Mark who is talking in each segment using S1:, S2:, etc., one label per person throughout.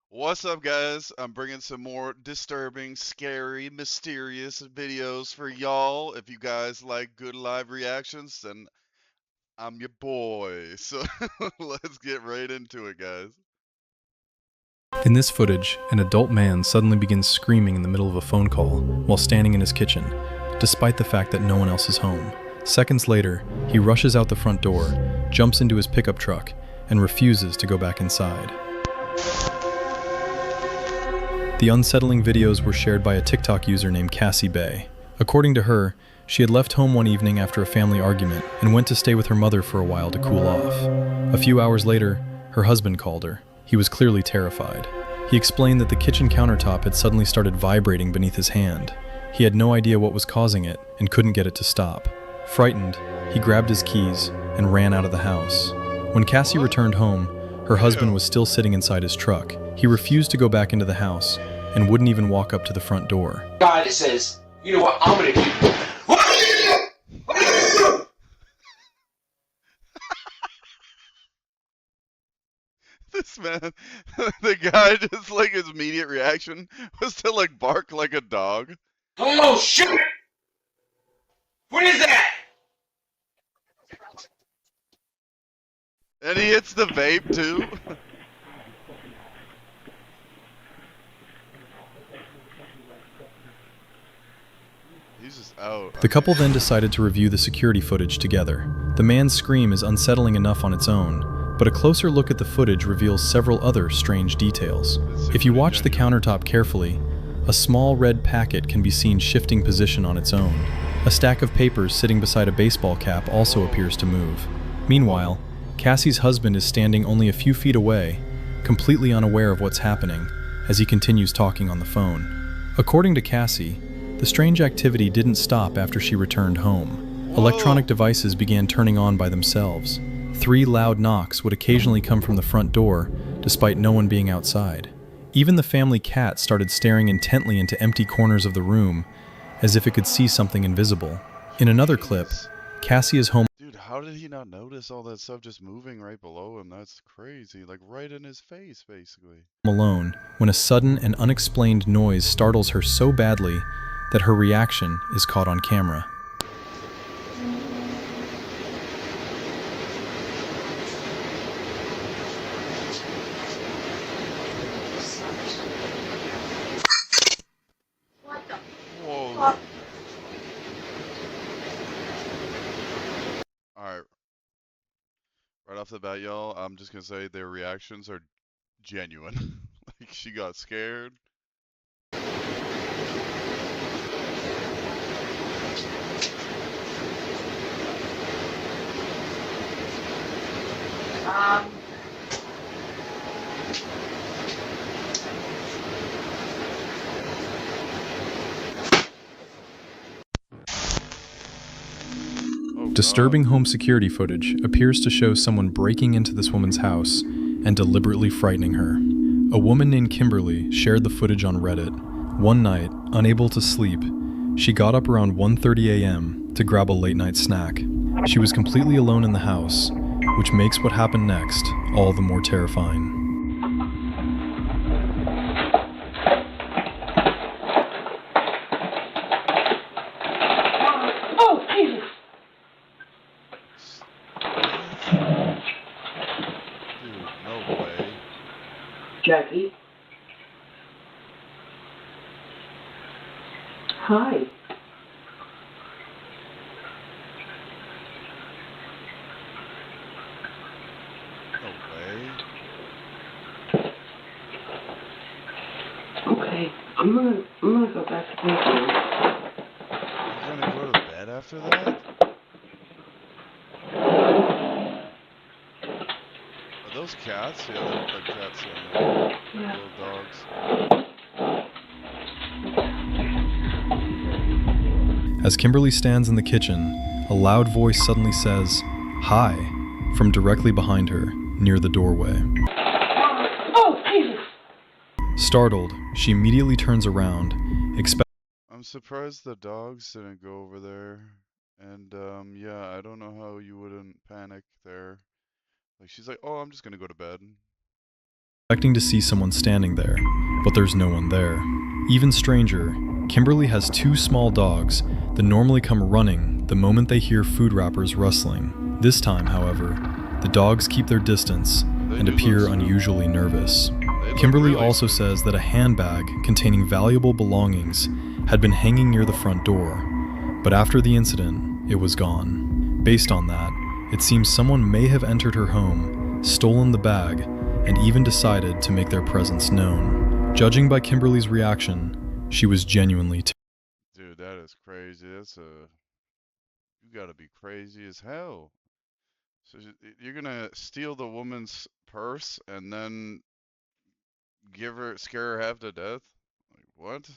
S1: What's up, guys? I'm bringing some more disturbing, scary, mysterious videos for y'all. If you guys like good live reactions, then I'm your boy. So let's get right into it, guys.
S2: In this footage, an adult man suddenly begins screaming in the middle of a phone call while standing in his kitchen, despite the fact that no one else is home. Seconds later, he rushes out the front door, jumps into his pickup truck, and refuses to go back inside. The unsettling videos were shared by a TikTok user named Cassie Bay. According to her, she had left home one evening after a family argument and went to stay with her mother for a while to cool off. A few hours later, her husband called her. He was clearly terrified. He explained that the kitchen countertop had suddenly started vibrating beneath his hand. He had no idea what was causing it and couldn't get it to stop. Frightened, he grabbed his keys and ran out of the house. When Cassie
S1: What?
S2: returned home, her husband
S1: Ew.
S2: was still sitting inside his truck. He refused to go back into the house and wouldn't even walk up to the front door.
S3: God says, you know what, I'm gonna do.
S1: This man, the guy just like his immediate reaction was to like bark like a dog.
S3: Oh shit! What is that?
S1: And he hits the vape too. He's just out.
S2: The couple then decided to review the security footage together. The man's scream is unsettling enough on its own, but a closer look at the footage reveals several other strange details. If you watch the countertop carefully, a small red packet can be seen shifting position on its own. A stack of papers sitting beside a baseball cap also appears to move. Meanwhile, Cassie's husband is standing only a few feet away, completely unaware of what's happening, as he continues talking on the phone. According to Cassie, the strange activity didn't stop after she returned home.
S1: Whoa.
S2: Electronic devices began turning on by themselves. 3 loud knocks would occasionally come from the front door, despite no one being outside. Even the family cat started staring intently into empty corners of the room, as if it could see something invisible. In another clip,
S1: Jeez.
S2: Cassie is home
S1: Dude, how did he not notice all that stuff just moving right below him? That's crazy. Like right in his face, basically.
S2: alone when a sudden and unexplained noise startles her so badly that her reaction is caught on camera.
S1: Whoa. Alright. Right off the bat, y'all, I'm just gonna say their reactions are genuine. Like, she got scared. Oh,
S2: Disturbing
S1: God.
S2: home security footage appears to show someone breaking into this woman's house and deliberately frightening her. A woman named Kimberly shared the footage on Reddit. One night, unable to sleep, she got up around 1:30 a.m. to grab a late-night snack. She was completely alone in the house, which makes what happened next all the more terrifying.
S3: Oh, Jesus!
S1: What? Dude, no way.
S3: Jackie? Hi.
S1: No way.
S3: Okay, I'm gonna go back to bed now.
S1: You're gonna go to bed after that? Are those cats? Yeah, they look like cats, yeah. Like
S3: Yeah.
S1: little dogs.
S2: As Kimberly stands in the kitchen, a loud voice suddenly says, "Hi," from directly behind her, near the doorway.
S3: Oh, Jesus!
S2: Startled, she immediately turns around,
S1: I'm surprised the dogs didn't go over there. And, yeah, I don't know how you wouldn't panic there. Like, she's like, oh, I'm just gonna go to bed.
S2: expecting to see someone standing there, but there's no one there. Even stranger, Kimberly has 2 small dogs that normally come running the moment they hear food wrappers rustling. This time, however, the dogs keep their distance and appear unusually nervous. Kimberly also says that a handbag containing valuable belongings had been hanging near the front door, but after the incident, it was gone. Based on that, it seems someone may have entered her home, stolen the bag, and even decided to make their presence known. Judging by Kimberly's reaction, she was genuinely
S1: Dude, that is crazy. You gotta be crazy as hell. So you're gonna steal the woman's purse and then scare her half to death? Like, what?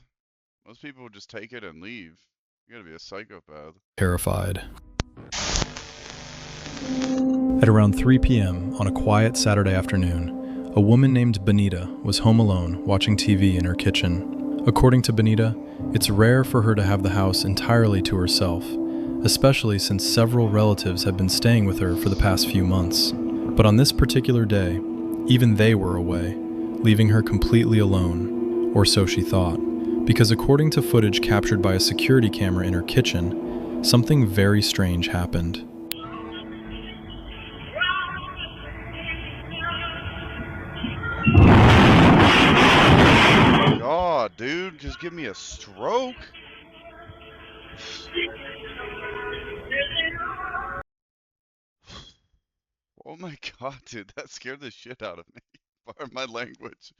S1: Most people would just take it and leave. You gotta be a psychopath.
S2: terrified. At around 3 p.m. on a quiet Saturday afternoon, a woman named Benita was home alone watching TV in her kitchen. According to Benita, it's rare for her to have the house entirely to herself, especially since several relatives have been staying with her for the past few months. But on this particular day, even they were away, leaving her completely alone, or so she thought, because according to footage captured by a security camera in her kitchen, something very strange happened.
S1: God, dude, just give me a stroke. Oh my god, dude, that scared the shit out of me. Pardon my language.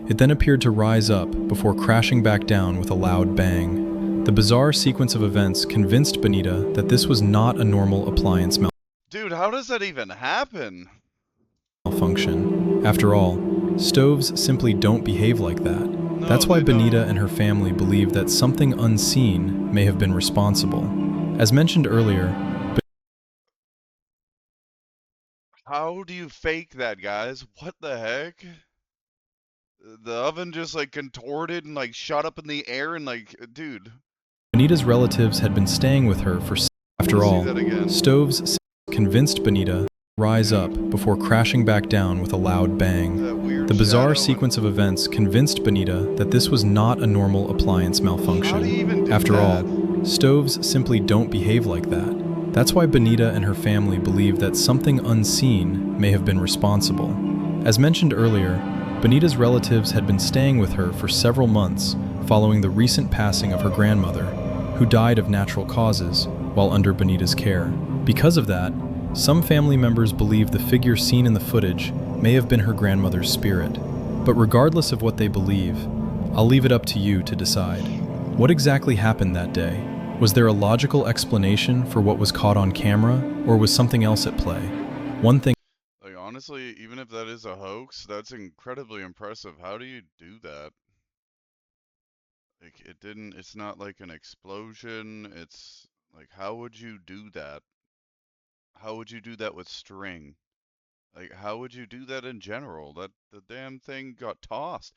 S2: It then appeared to rise up before crashing back down with a loud bang. The bizarre sequence of events convinced Benita that this was not a normal appliance
S1: Dude, how does that even happen?
S2: malfunction. After all, stoves simply don't behave like that.
S1: No,
S2: That's why
S1: they
S2: Benita
S1: don't.
S2: and her family believe that something unseen may have been responsible. As mentioned earlier,
S1: How do you fake that, guys? What the heck? The oven just like contorted and like shot up in the air and like, dude.
S2: Benita's relatives had been staying with her for after all,
S1: that again.
S2: stoves convinced Benita to rise up before crashing back down with a loud bang.
S1: That weird
S2: The bizarre
S1: shadow
S2: sequence of events convinced Benita that this was not a normal appliance
S1: How do you
S2: malfunction.
S1: even do
S2: After
S1: that?
S2: all, stoves simply don't behave like that. That's why Benita and her family believe that something unseen may have been responsible. As mentioned earlier, Benita's relatives had been staying with her for several months following the recent passing of her grandmother, who died of natural causes while under Benita's care. Because of that, some family members believe the figure seen in the footage may have been her grandmother's spirit. But regardless of what they believe, I'll leave it up to you to decide. What exactly happened that day? Was there a logical explanation for what was caught on camera, or was something else at play? One thing
S1: Like, honestly, even if that is a hoax, that's incredibly impressive. How do you do that? Like, it's not like an explosion. It's like, how would you do that? How would you do that with string? Like, how would you do that in general? That the damn thing got tossed.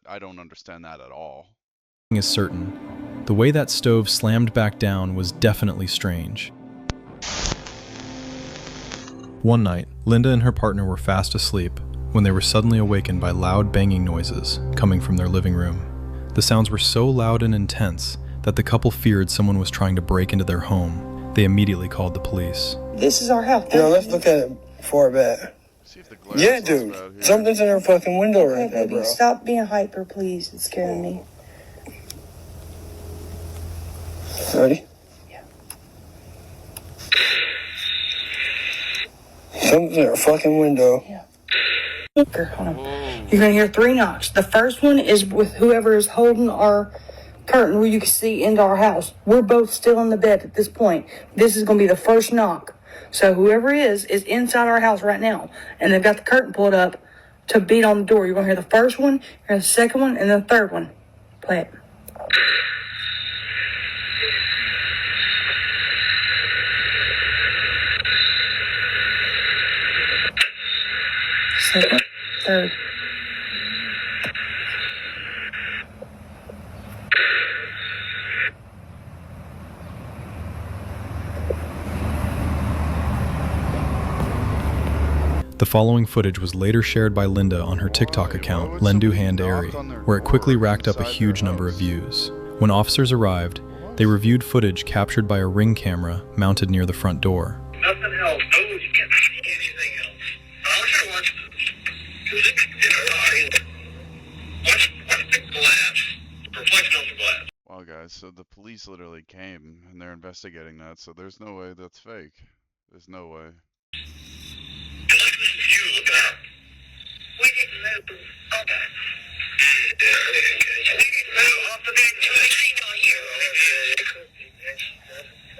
S1: I don't understand that at all.
S2: is certain. The way that stove slammed back down was definitely strange. One night, Linda and her partner were fast asleep when they were suddenly awakened by loud banging noises coming from their living room. The sounds were so loud and intense that the couple feared someone was trying to break into their home. They immediately called the police.
S3: This is our house.
S4: No, let's look at it before bed.
S1: See if the glass
S4: Yeah,
S1: looks
S4: dude.
S1: bad here.
S4: Something's in her fucking window right
S3: Okay,
S4: there,
S3: baby,
S4: bro.
S3: stop being hyper, please. It's scaring me.
S4: Ready?
S3: Yeah.
S4: Something's in her fucking window.
S3: Hold on.
S1: Whoa.
S3: You're gonna hear 3 knocks. The first one is with whoever is holding our curtain where you can see into our house. We're both still in the bed at this point. This is gonna be the first knock. So whoever is inside our house right now, and they've got the curtain pulled up to beat on the door. You're gonna hear the first one, hear the second one, and the third one. Play it. Second, third.
S2: The following footage was later shared by Linda on her TikTok account, Lendu Hand Airy, where it quickly racked up a huge number of views. When officers arrived, they reviewed footage captured by a Ring camera mounted near the front door.
S5: Nothing else. No, you can't see anything else. I want you to watch this. Watch the glass. Reflection on the glass.
S1: Wow, guys, so the police literally came and they're investigating that, so there's no way that's fake. There's no way.
S5: Unless this is you looking out. We didn't move. Okay. We didn't move off the bed until they came out here.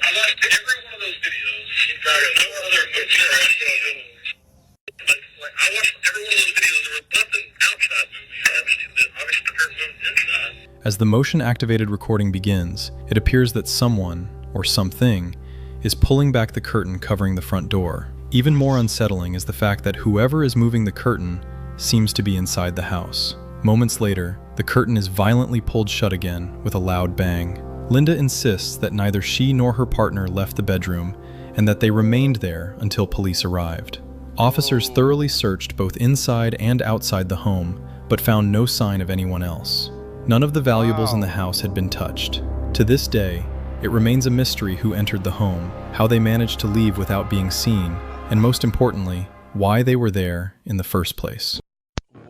S5: I watched every one of those videos. There are no other I watched every one of those videos. There was nothing outside moving. Obviously, the person moved inside.
S2: As the motion-activated recording begins, it appears that someone, or something, is pulling back the curtain covering the front door. Even more unsettling is the fact that whoever is moving the curtain seems to be inside the house. Moments later, the curtain is violently pulled shut again with a loud bang. Linda insists that neither she nor her partner left the bedroom and that they remained there until police arrived. Officers thoroughly searched both inside and outside the home, but found no sign of anyone else. None of the valuables in the house had been touched. To this day, it remains a mystery who entered the home, how they managed to leave without being seen, and most importantly, why they were there in the first place.
S1: What?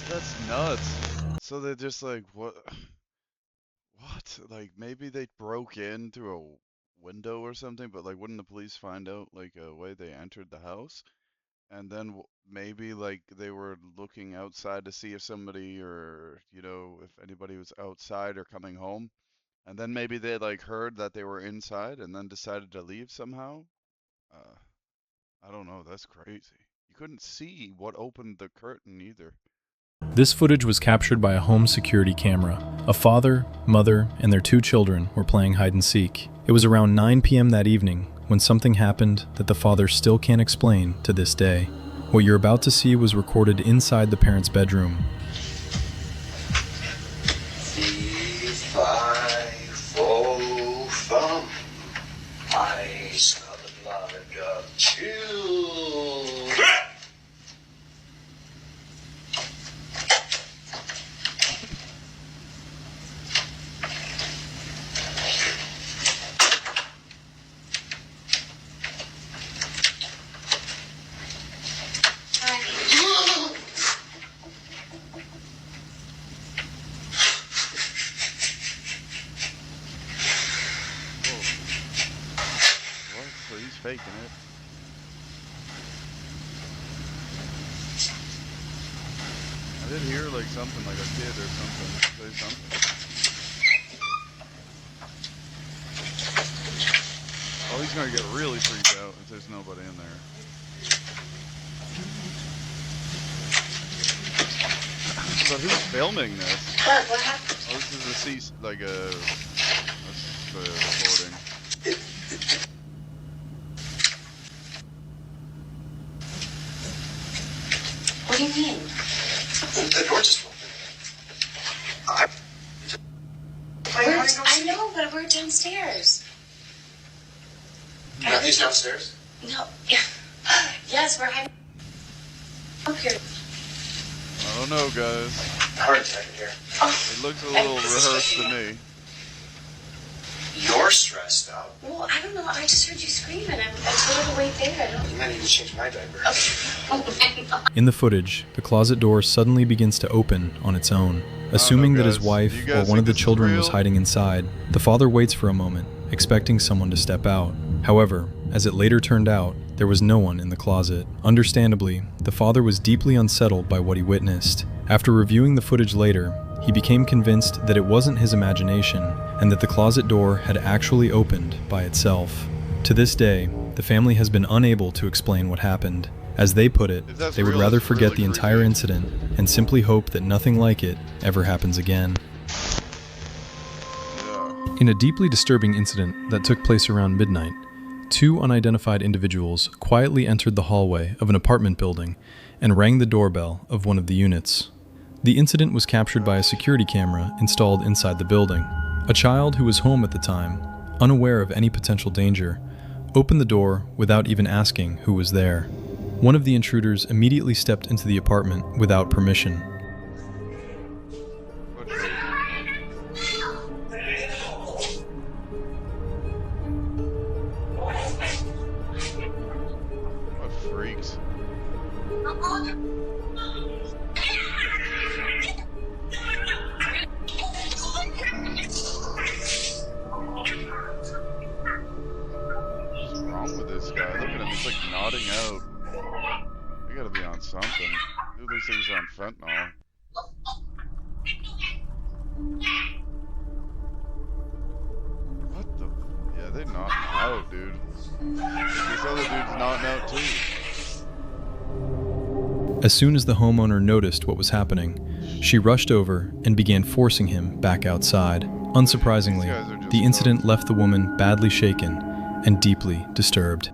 S1: That's nuts. So they're just like, what? Like, maybe they broke in through a window or something, but like, wouldn't the police find out like a way they entered the house? And then maybe like they were looking outside to see if somebody or, you know, if anybody was outside or coming home. And then maybe they like heard that they were inside and then decided to leave somehow. I don't know, that's crazy. You couldn't see what opened the curtain either.
S2: This footage was captured by a home security camera. A father, mother, and their 2 children were playing hide and seek. It was around 9 p.m. that evening when something happened that the father still can't explain to this day. What you're about to see was recorded inside the parents' bedroom.
S5: 3, 5, 4, thumb. I smell the blood of children.
S1: So he's faking it. I did hear like something, like a kid or something say something. Oh, he's gonna get really freaked out if there's nobody in there. But who's filming this?
S5: What happened?
S1: Oh, this is a like a recording.
S6: What do you mean?
S5: The door just opened.
S6: I know, but we're downstairs.
S5: Matthew's downstairs?
S6: No. Yes, we're hiding up here.
S1: I don't know, guys.
S5: Heart attack in here.
S1: It looks a little rehearsed to me.
S5: You're stressed out.
S6: Well, I don't know. I just heard you screaming. I told her to wait there. I don't.
S5: You might need to change my diaper.
S2: In the footage, the closet door suddenly begins to open on its own. Assuming that his
S1: guys.
S2: wife
S1: You
S2: or
S1: guys
S2: one of
S1: think
S2: the
S1: this is
S2: children was
S1: real?
S2: hiding inside, the father waits for a moment, expecting someone to step out. However, as it later turned out, there was no one in the closet. Understandably, the father was deeply unsettled by what he witnessed. After reviewing the footage later, he became convinced that it wasn't his imagination and that the closet door had actually opened by itself. To this day, the family has been unable to explain what happened. As they put it,
S1: If that's
S2: they would
S1: real,
S2: rather
S1: it's
S2: forget
S1: really
S2: the entire
S1: creepy.
S2: incident and simply hope that nothing like it ever happens again.
S1: Yeah.
S2: In a deeply disturbing incident that took place around midnight, 2 unidentified individuals quietly entered the hallway of an apartment building and rang the doorbell of one of the units. The incident was captured by a security camera installed inside the building. A child who was home at the time, unaware of any potential danger, opened the door without even asking who was there. One of the intruders immediately stepped into the apartment without permission.
S1: What freak? What freaks? What's wrong with this guy? Look at him, he's like nodding out. We gotta be on something. Dude, these things are on fentanyl. What the? Yeah, they're nodding out, dude. This other dude's nodding out too.
S2: As soon as the homeowner noticed what was happening, she rushed over and began forcing him back outside. Unsurprisingly, the incident left the woman badly shaken and deeply disturbed.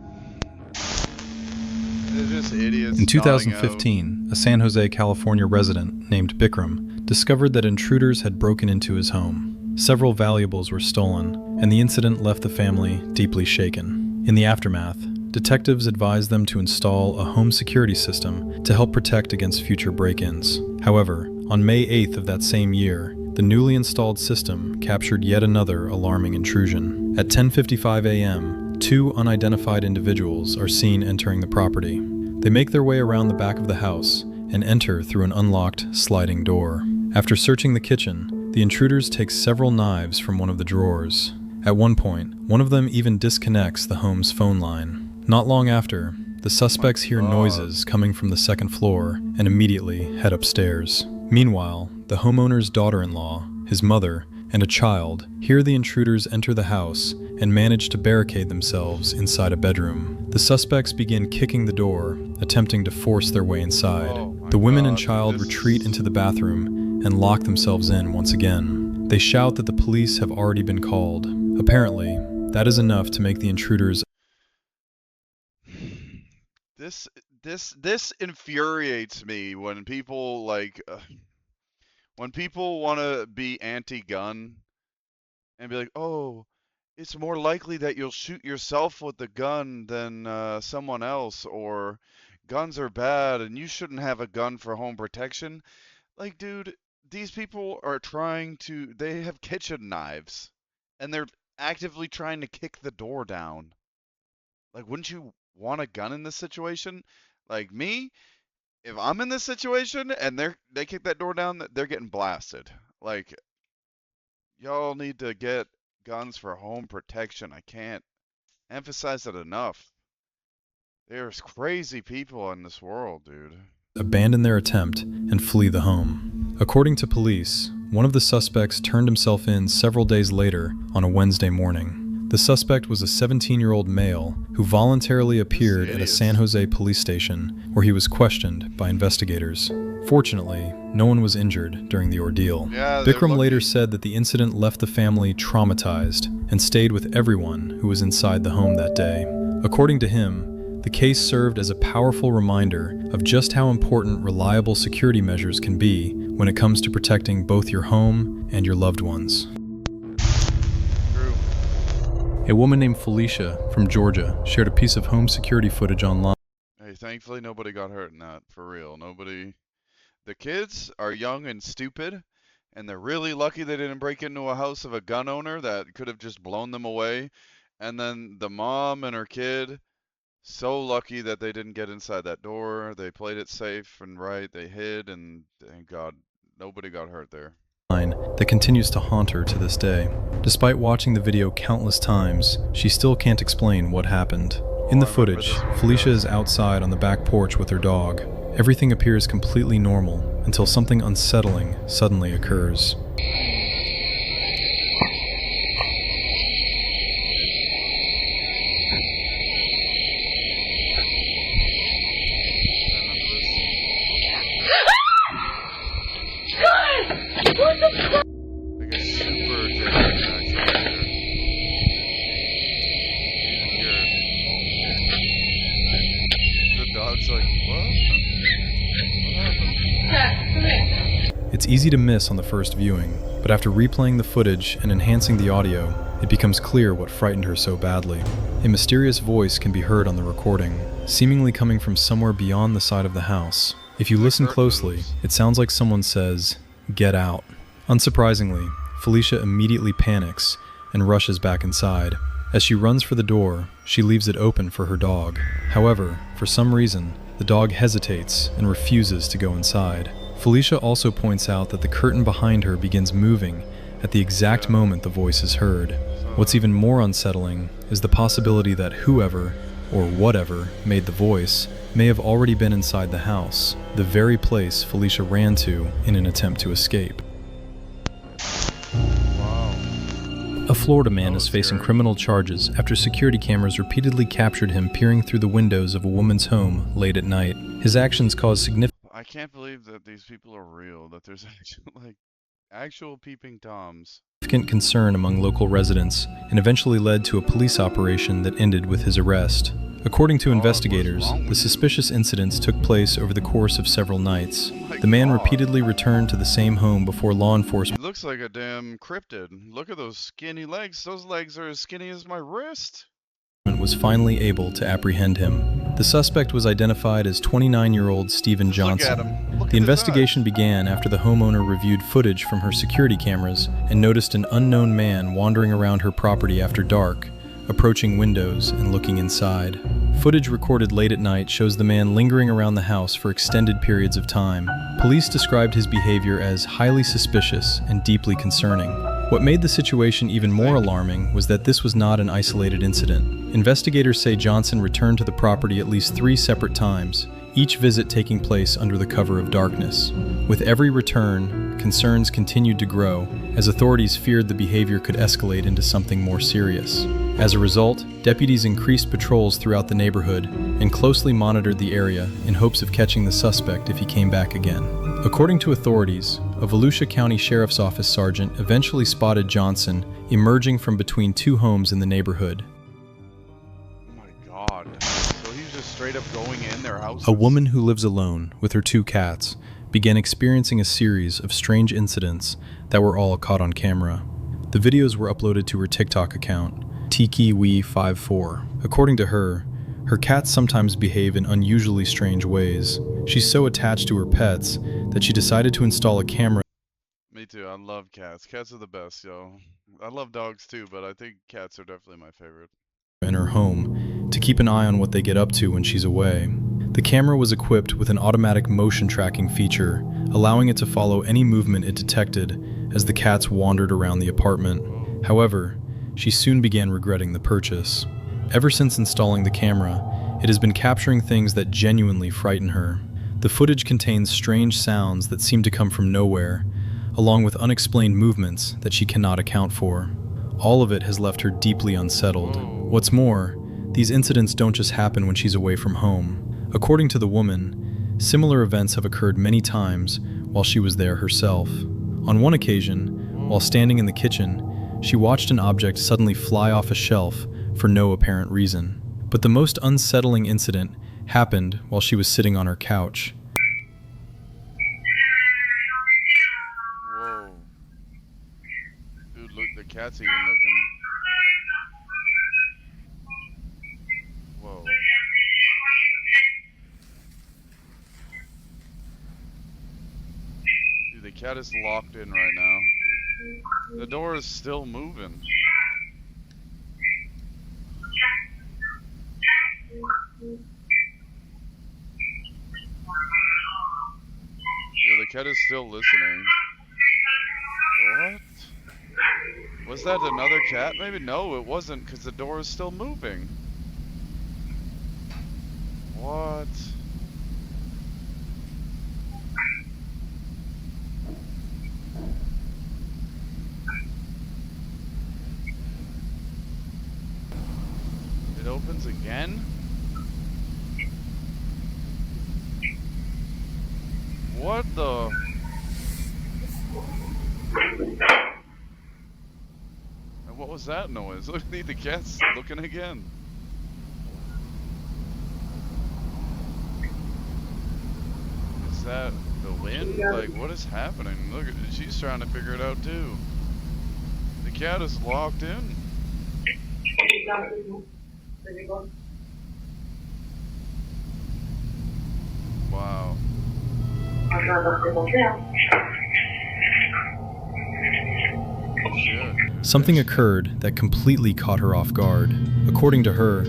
S1: They're just idiots.
S2: In
S1: nodding out.
S2: 2015, a San Jose, California resident named Bikram discovered that intruders had broken into his home. Several valuables were stolen, and the incident left the family deeply shaken. In the aftermath, detectives advised them to install a home security system to help protect against future break-ins. However, on May 8th of that same year, the newly installed system captured yet another alarming intrusion. At 10:55 a.m., two unidentified individuals are seen entering the property. They make their way around the back of the house and enter through an unlocked sliding door. After searching the kitchen, the intruders take several knives from one of the drawers. At one point, one of them even disconnects the home's phone line. Not long after, the suspects hear noises coming from the second floor and immediately head upstairs. Meanwhile, the homeowner's daughter-in-law, his mother, and a child hear the intruders enter the house and manage to barricade themselves inside a bedroom. The suspects begin kicking the door, attempting to force their way inside.
S1: Oh my
S2: The women and
S1: God,
S2: child
S1: this
S2: retreat
S1: is-
S2: into the bathroom and lock themselves in once again. They shout that the police have already been called. Apparently, that is enough to make the intruders
S1: This infuriates me when people when people want to be anti-gun and be like, "Oh, it's more likely that you'll shoot yourself with the gun than someone else," or "Guns are bad and you shouldn't have a gun for home protection." Like, dude, these people are they have kitchen knives and they're actively trying to kick the door down. Like, wouldn't you want a gun in this situation? Like me, if I'm in this situation and they kick that door down, they're getting blasted. Like, y'all need to get guns for home protection. I can't emphasize it enough. There's crazy people in this world, dude.
S2: abandon their attempt and flee the home. According to police, one of the suspects turned himself in several days later on a Wednesday morning. The suspect was a 17-year-old male who voluntarily appeared at a San Jose police station where he was questioned by investigators. Fortunately, no one was injured during the ordeal.
S1: Yeah, they're
S2: Bikram later
S1: lucky.
S2: said that the incident left the family traumatized and stayed with everyone who was inside the home that day. According to him, the case served as a powerful reminder of just how important reliable security measures can be when it comes to protecting both your home and your loved ones.
S1: True.
S2: A woman named Felicia from Georgia shared a piece of home security footage online.
S1: Hey, thankfully nobody got hurt in that, for real. Nobody. The kids are young and stupid, and they're really lucky they didn't break into a house of a gun owner that could have just blown them away. And then the mom and her kid, so lucky that they didn't get inside that door. They played it safe and right. They hid, and thank God nobody got hurt there.
S2: That continues to haunt her to this day. Despite watching the video countless times, she still can't explain what happened. In the footage, Felicia is outside on the back porch with her dog. Everything appears completely normal until something unsettling suddenly occurs.
S1: Like a super genuine reaction right there. You can hear the dog's like, what? What happened?
S2: It's easy to miss on the first viewing, but after replaying the footage and enhancing the audio, it becomes clear what frightened her so badly. A mysterious voice can be heard on the recording, seemingly coming from somewhere beyond the side of the house. If you listen closely, it sounds like someone says, "Get out." Unsurprisingly, Felicia immediately panics and rushes back inside. As she runs for the door, she leaves it open for her dog. However, for some reason, the dog hesitates and refuses to go inside. Felicia also points out that the curtain behind her begins moving at the exact moment the voice is heard. What's even more unsettling is the possibility that whoever, or whatever, made the voice may have already been inside the house, the very place Felicia ran to in an attempt to escape. A Florida man is facing criminal charges after security cameras repeatedly captured him peering through the windows of a woman's home late at night. His actions caused significant...
S1: I can't believe that these people are real, that there's actual peeping toms.
S2: concern among local residents and eventually led to a police operation that ended with his arrest. According to investigators, the suspicious incidents took place over the course of several nights. The man repeatedly returned to the same home before law enforcement...
S1: He looks like a damn cryptid. Look at those skinny legs. Those legs are as skinny as my wrist.
S2: ...was finally able to apprehend him. The suspect was identified as 29-year-old Stephen Johnson.
S1: Look at him.
S2: The investigation began after the homeowner reviewed footage from her security cameras and noticed an unknown man wandering around her property after dark, approaching windows and looking inside. Footage recorded late at night shows the man lingering around the house for extended periods of time. Police described his behavior as highly suspicious and deeply concerning. What made the situation even more alarming was that this was not an isolated incident. Investigators say Johnson returned to the property at least 3 separate times, each visit taking place under the cover of darkness. With every return, concerns continued to grow, as authorities feared the behavior could escalate into something more serious. As a result, deputies increased patrols throughout the neighborhood and closely monitored the area in hopes of catching the suspect if he came back again. According to authorities, a Volusia County Sheriff's Office sergeant eventually spotted Johnson emerging from between 2 homes in the neighborhood.
S1: Oh my god. So he's just straight up going in their house?
S2: A woman who lives alone with her 2 cats began experiencing a series of strange incidents that were all caught on camera. The videos were uploaded to her TikTok account, TikiWee54. According to her, her cats sometimes behave in unusually strange ways. She's so attached to her pets that she decided to install a camera.
S1: Me too, I love cats. Cats are the best, yo. I love dogs too, but I think cats are definitely my favorite.
S2: In her home to keep an eye on what they get up to when she's away. The camera was equipped with an automatic motion tracking feature, allowing it to follow any movement it detected as the cats wandered around the apartment. However, she soon began regretting the purchase. Ever since installing the camera, it has been capturing things that genuinely frighten her. The footage contains strange sounds that seem to come from nowhere, along with unexplained movements that she cannot account for. All of it has left her deeply unsettled. What's more, these incidents don't just happen when she's away from home. According to the woman, similar events have occurred many times while she was there herself. On one occasion, while standing in the kitchen, she watched an object suddenly fly off a shelf for no apparent reason. But the most unsettling incident happened while she was sitting on her couch.
S1: Whoa. Dude, look, the cat's even looking. Whoa. Dude, the cat is locked in right now. The door is still moving. Yeah, the cat is still listening. What? Was that another cat? Maybe no, it wasn't, because the door is still moving. What? It opens again? What the? And what was that noise? Look, the cat's looking again. Is that the wind? Like, what is happening? Look, she's trying to figure it out too. The cat is locked in.
S2: Something occurred that completely caught her off guard. According to her,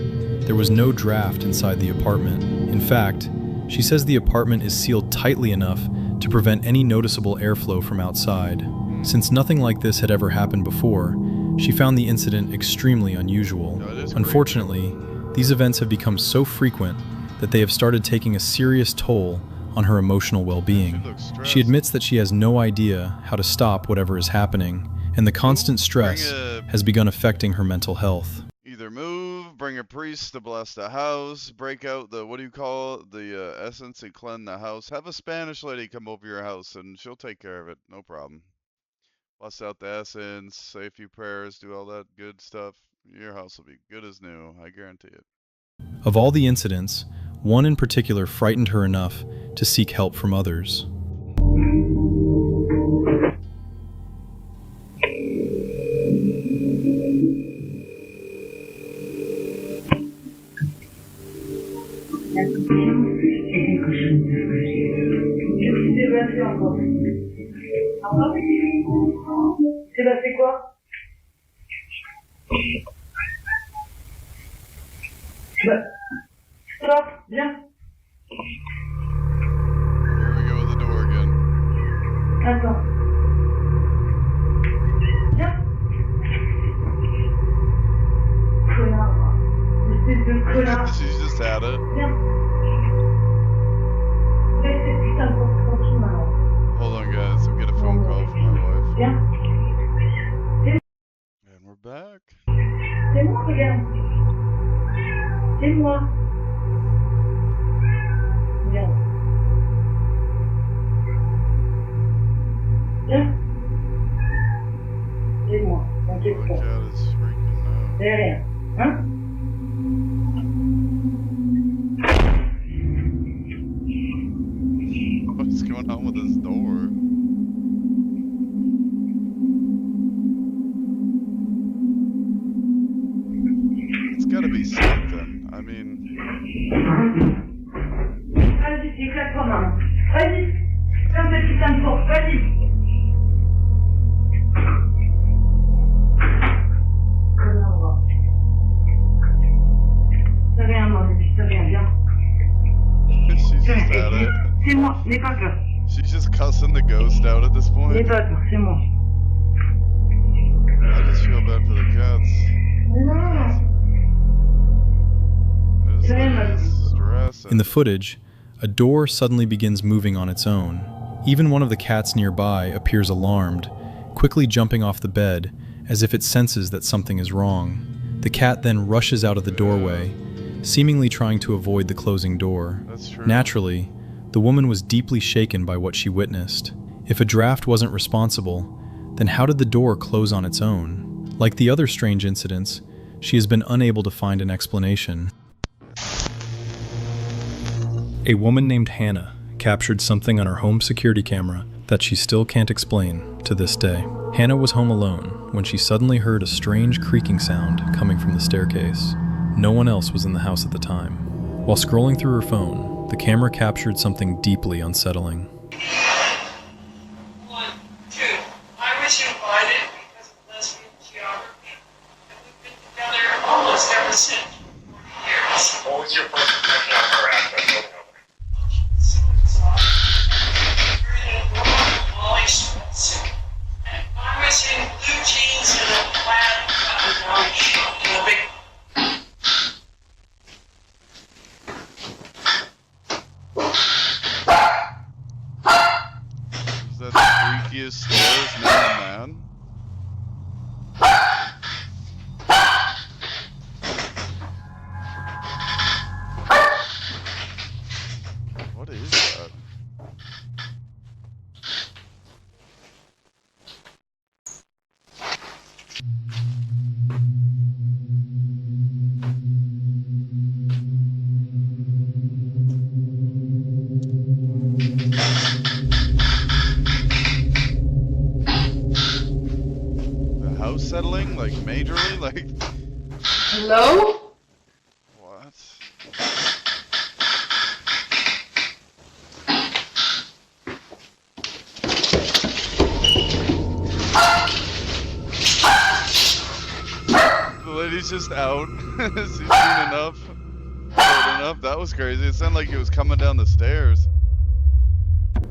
S2: there was no draft inside the apartment. In fact, she says the apartment is sealed tightly enough to prevent any noticeable airflow from outside. Since nothing like this had ever happened before, she found the incident extremely unusual. Unfortunately, these events have become so frequent that they have started taking a serious toll on her emotional well-being. She admits that she has no idea how to stop whatever is happening, and the constant stress has begun affecting her mental health.
S1: Either move, bring a priest to bless the house, break out the, what do you call it, the essence and cleanse the house. Have a Spanish lady come over your house and she'll take care of it, no problem. Bless out the essence, say a few prayers, do all that good stuff. Your house will be good as new, I guarantee it.
S2: Of all the incidents, one in particular frightened her enough to seek help from others.
S3: C'est passé quoi? Stop, viens.
S1: Here we go with the door again.
S3: Attends. Viens. Connard. Espèce de connard.
S1: She's just had it.
S3: Viens. Laisse cette putain de porte tranquille maintenant.
S1: Hold on guys, I'll get a phone call from my wife.
S3: Viens.
S1: And we're back.
S3: C'est moi, regarde. C'est moi. Regarde. Viens. C'est moi.
S1: Oh,
S3: T'inquiète
S1: the
S3: pas.
S1: cat is freaking out.
S3: C'est rien. Hein?
S1: What's going on with this door? It's gotta be something. I mean,
S3: Vas-y, éclate-toi, maman. Vas-y. Ferme cette putain de porte. Vas-y. Connard, va. Ça vient, mon ami. Ça vient, viens.
S1: she's just
S3: Viens,
S1: had it.
S3: c'est moi. N'aie pas peur.
S1: She's just cussing the ghost out at this
S3: N'aie
S1: point.
S3: pas peur. C'est moi.
S1: I just feel bad for the cats.
S3: Non.
S1: This
S3: Damn.
S1: is stressing.
S2: In the footage, a door suddenly begins moving on its own. Even one of the cats nearby appears alarmed, quickly jumping off the bed as if it senses that something is wrong. The cat then rushes out of the doorway, seemingly trying to avoid the closing door.
S1: That's true.
S2: Naturally, the woman was deeply shaken by what she witnessed. If a draft wasn't responsible, then how did the door close on its own? Like the other strange incidents, she has been unable to find an explanation. A woman named Hannah captured something on her home security camera that she still can't explain to this day. Hannah was home alone when she suddenly heard a strange creaking sound coming from the staircase. No one else was in the house at the time. While scrolling through her phone, the camera captured something deeply unsettling.
S7: 1, 2. I was invited because of lesbian geography, and we've been together almost ever since. 40 years.
S5: What was your first impression of her after I told her?
S7: So exhausted. We're in a normal Molly sweatsuit. And I was in blue jeans and a plaid button-down shirt and a big
S1: Is that the freakiest stairs known to man? What is that? The house settling? Like majorly? Like
S7: Hello?
S1: what? he's just out. He's seen enough. Heard enough. That was crazy. It sounded like he was coming down the stairs.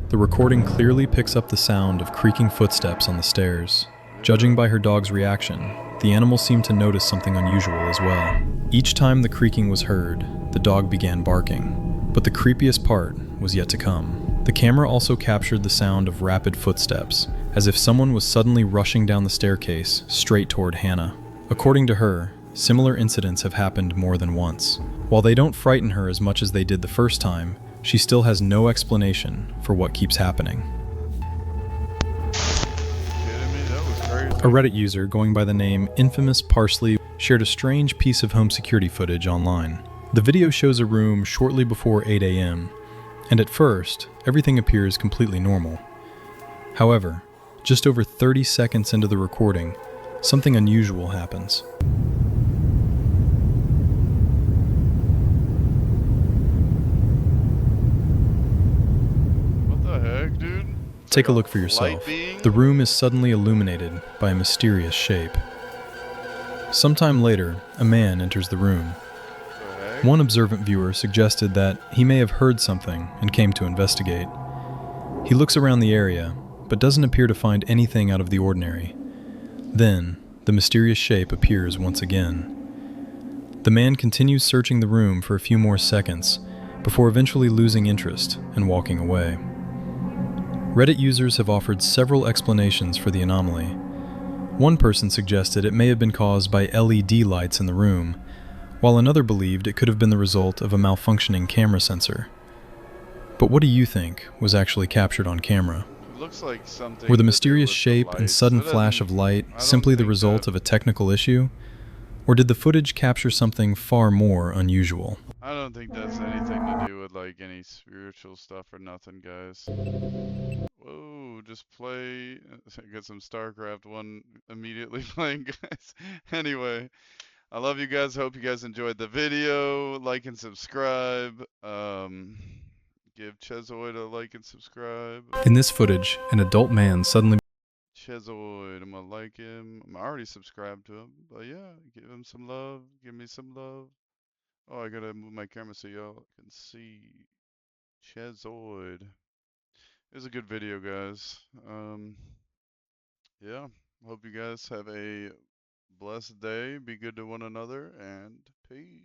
S2: The recording clearly picks up the sound of creaking footsteps on the stairs. Judging by her dog's reaction, the animal seemed to notice something unusual as well. Each time the creaking was heard, the dog began barking. But the creepiest part was yet to come. The camera also captured the sound of rapid footsteps, as if someone was suddenly rushing down the staircase straight toward Hannah. According to her, similar incidents have happened more than once. While they don't frighten her as much as they did the first time, she still has no explanation for what keeps happening.
S1: Kidding me? That was crazy.
S2: A Reddit user going by the name Infamous Parsley shared a strange piece of home security footage online. The video shows a room shortly before 8 a.m., and at first, everything appears completely normal. However, just over 30 seconds into the recording, something unusual happens.
S1: What the heck, dude? It's
S2: Take a
S1: like
S2: look for yourself.
S1: light being?
S2: The room is suddenly illuminated by a mysterious shape. Sometime later, a man enters the room.
S1: What the heck?
S2: One observant viewer suggested that he may have heard something and came to investigate. He looks around the area, but doesn't appear to find anything out of the ordinary. Then, the mysterious shape appears once again. The man continues searching the room for a few more seconds, before eventually losing interest and walking away. Reddit users have offered several explanations for the anomaly. One person suggested it may have been caused by LED lights in the room, while another believed it could have been the result of a malfunctioning camera sensor. But what do you think was actually captured on camera?
S1: It looks like something.
S2: Were the
S1: to do
S2: mysterious
S1: with the
S2: shape and
S1: lights.
S2: sudden
S1: It
S2: flash
S1: doesn't-
S2: of light
S1: I don't
S2: simply the
S1: think
S2: result
S1: that-
S2: of a technical issue? Or did the footage capture something far more unusual?
S1: I don't think that's anything to do with like any spiritual stuff or nothing, guys. Whoa, just play. Get some StarCraft 1 immediately playing, guys. Anyway, I love you guys. Hope you guys enjoyed the video. Like and subscribe. Give Chezoid a like and subscribe.
S2: In this footage, an adult man suddenly
S1: Chezoid, I'm gonna like him. I'm already subscribed to him, but yeah, give him some love. Give me some love. Oh, I gotta move my camera so y'all can see Chezoid. It was a good video, guys. Yeah, hope you guys have a blessed day. Be good to one another, and peace.